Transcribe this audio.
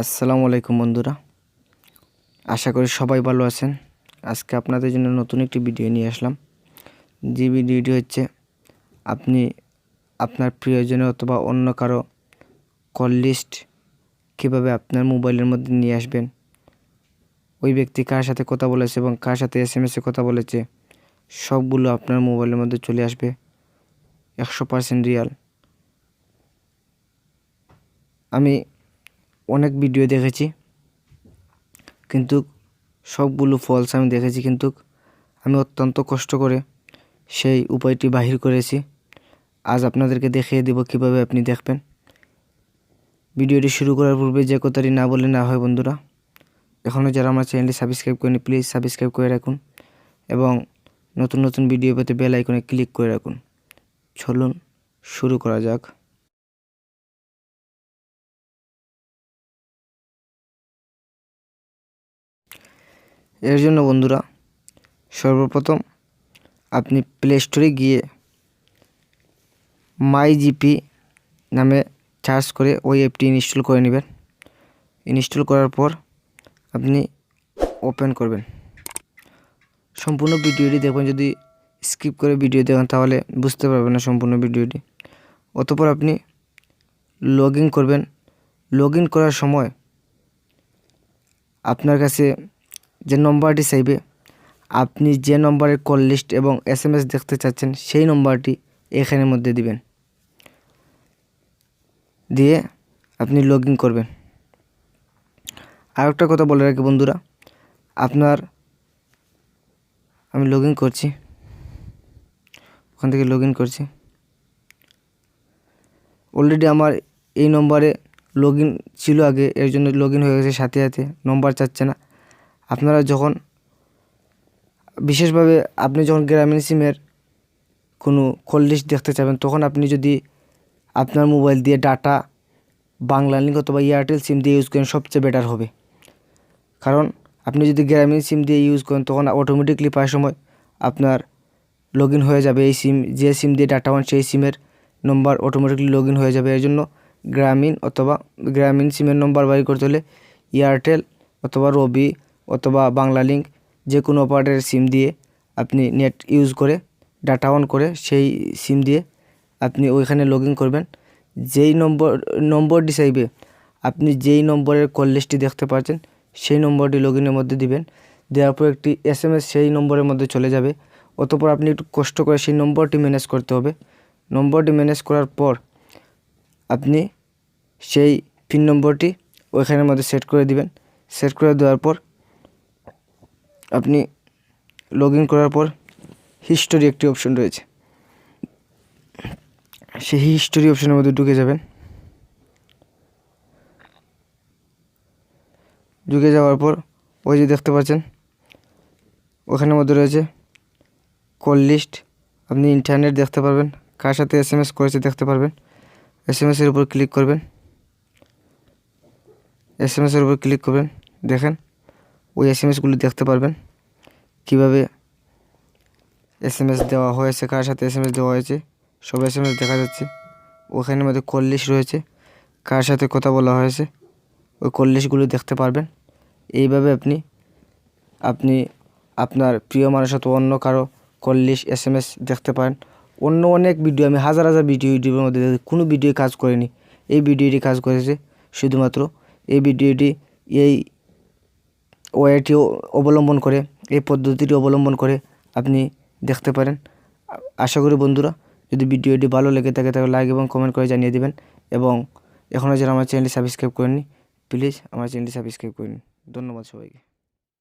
আসসালামু আলাইকুম বন্ধুরা, আশা করি সবাই ভালো আছেন। আজকে আপনাদের জন্য নতুন একটি ভিডিও নিয়ে আসলাম। যে ভিডিওটি হচ্ছে আপনি আপনার প্রিয়জনে অথবা অন্য কারো কল লিস্ট কীভাবে আপনার মোবাইলের মধ্যে নিয়ে আসবেন, ওই ব্যক্তি কার সাথে কথা বলেছে এবং কার সাথে এসএমএসে কথা বলেছে সবগুলো আপনার মোবাইলের মধ্যে চলে আসবে 100% রিয়াল। আমি অনেক ভিডিও দেখেছি কিন্তু সবগুলো ফলস আমি দেখেছি, কিন্তু আমি অত্যন্ত কষ্ট করে সেই উপায়টি বাহির করেছি। আজ আপনাদেরকে দেখিয়ে দেব কিভাবে আপনি দেখবেন। ভিডিওটি শুরু করার পূর্বে যে কথাটি না বলে না হয় বন্ধুরা, এখনও যারা আমার চ্যানেলটি সাবস্ক্রাইব করেনি প্লিজ সাবস্ক্রাইব করে রাখুন এবং নতুন নতুন ভিডিও পেতে বেল আইকনে ক্লিক করে রাখুন। চলুন শুরু করা যাক। এর জন্য বন্ধুরা সর্বপ্রথম আপনি প্লে স্টোরে গিয়ে মাই জিপি নামে সার্চ করে ওই অ্যাপটি ইনস্টল করে নেবেন। ইনস্টল করার পর আপনি ওপেন করবেন। সম্পূর্ণ ভিডিওটি দেখবেন, যদি স্কিপ করে ভিডিও দেখেন তাহলে বুঝতে পারবেন না সম্পূর্ণ ভিডিওটি। অতঃপর আপনি লগ ইন করবেন। লগ ইন করার সময় আপনার কাছে যে নম্বরটি চাইবে, আপনি যে নম্বরের কল লিস্ট এবং এসএমএস দেখতে চাচ্ছেন সেই নম্বরটি এখানের মধ্যে দিবেন। দিয়ে আপনি লগ ইন করবেন। আর একটা কথা বলে রাখি বন্ধুরা, আমি লগ ইন করছি, ওখান থেকে লগ ইন করছি। অলরেডি আমার এই নম্বরে লগ ইন ছিল আগে, এর জন্য লগ ইন হয়ে গেছে, সাথে সাথে নম্বর চাচ্ছে না। আপনারা যখন বিশেষভাবে আপনি যখন গ্রামীণ সিমের কোনো কল লিস্ট দেখতে চাবেন, তখন আপনি যদি আপনার মোবাইল দিয়ে ডাটা বাংলা লিঙ্ক অথবা এয়ারটেল সিম দিয়ে ইউজ করেন সবচেয়ে বেটার হবে। কারণ আপনি যদি গ্রামীণ সিম দিয়ে ইউজ করেন তখন অটোমেটিকলি প্রায় সময় আপনার লগ ইন হয়ে যাবে। এই সিম যে সিম দিয়ে ডাটা অন সেই সিমের নম্বর অটোমেটিকলি লগ ইন হয়ে যাবে। এর জন্য গ্রামীণ সিমের নম্বর বাই করতে হলে এয়ারটেল অথবা রবি অথবা বাংলা লিঙ্ক যে কোনো অপারেটরের সিম দিয়ে আপনি নেট ইউজ করে ডাটা অন করে সেই সিম দিয়ে আপনি ওইখানে লগ ইন করবেন। যেই নম্বরটি চাইবে, আপনি যেই নম্বরের কল লিস্টটি দেখতে পাচ্ছেন সেই নম্বরটি লগ ইনের মধ্যে দিবেন। দেওয়ার পর একটি এসএমএস সেই নম্বরের মধ্যে চলে যাবে। অতঃপর আপনি একটু কষ্ট করে সেই নম্বরটি ম্যানেজ করতে হবে। নম্বরটি ম্যানেজ করার পর আপনি সেই পিন নম্বরটি ওইখানের মধ্যে সেট করে দিবেন। সেট করে দেওয়ার পর আপনি লগ ইন করার পর হিস্টোরি একটি অপশন রয়েছে, সেই হিস্টোরি অপশনের মধ্যে ঢুকে যাবেন। ঢুকে যাওয়ার পর ওই যে দেখতে পাচ্ছেন ওখানের মধ্যে রয়েছে কল লিস্ট। আপনি ইন্টারনেট দেখতে পারবেন, কার সাথে এসএমএস করেছে দেখতে পারবেন। এসএমএসের উপর ক্লিক করবেন। এসএমএসের উপর ক্লিক করবেন, দেখেন ওই এসএমএসগুলি দেখতে পারবেন কিভাবে এসএমএস দেওয়া হয়েছে, কার সাথে এসএমএস দেওয়া হয়েছে সব এসএমএস দেখা যাচ্ছে। ওখানের মধ্যে কল লিস্ট রয়েছে, কার সাথে কথা বলা হয়েছে ওই কল লিস্টগুলো দেখতে পারবেন। এইভাবে আপনি আপনার প্রিয় মানুষ অথবা অন্য কারো কল লিস্ট এসএমএস দেখতে পারেন। অন্য অনেক ভিডিও আমি হাজার ভিডিও ইউটিউবের মধ্যে দেখি, কোনো ভিডিও কাজ করেনি। এই ভিডিওটি কাজ করেছে শুধুমাত্র। এই ভিডিওটি এই ওয়েটি অবলম্বন করে, এই পদ্ধতিটি অবলম্বন করে আপনি দেখতে পারেন। আশা করি বন্ধুরা যদি ভিডিওটি ভালো লেগে থাকে তাহলে লাইক এবং কমেন্ট করে জানিয়ে দেবেন। এবং এখনও যারা আমার চ্যানেলটি সাবস্ক্রাইব করেননি প্লিজ আমার চ্যানেলটি সাবস্ক্রাইব করে নিন। ধন্যবাদ সবাইকে।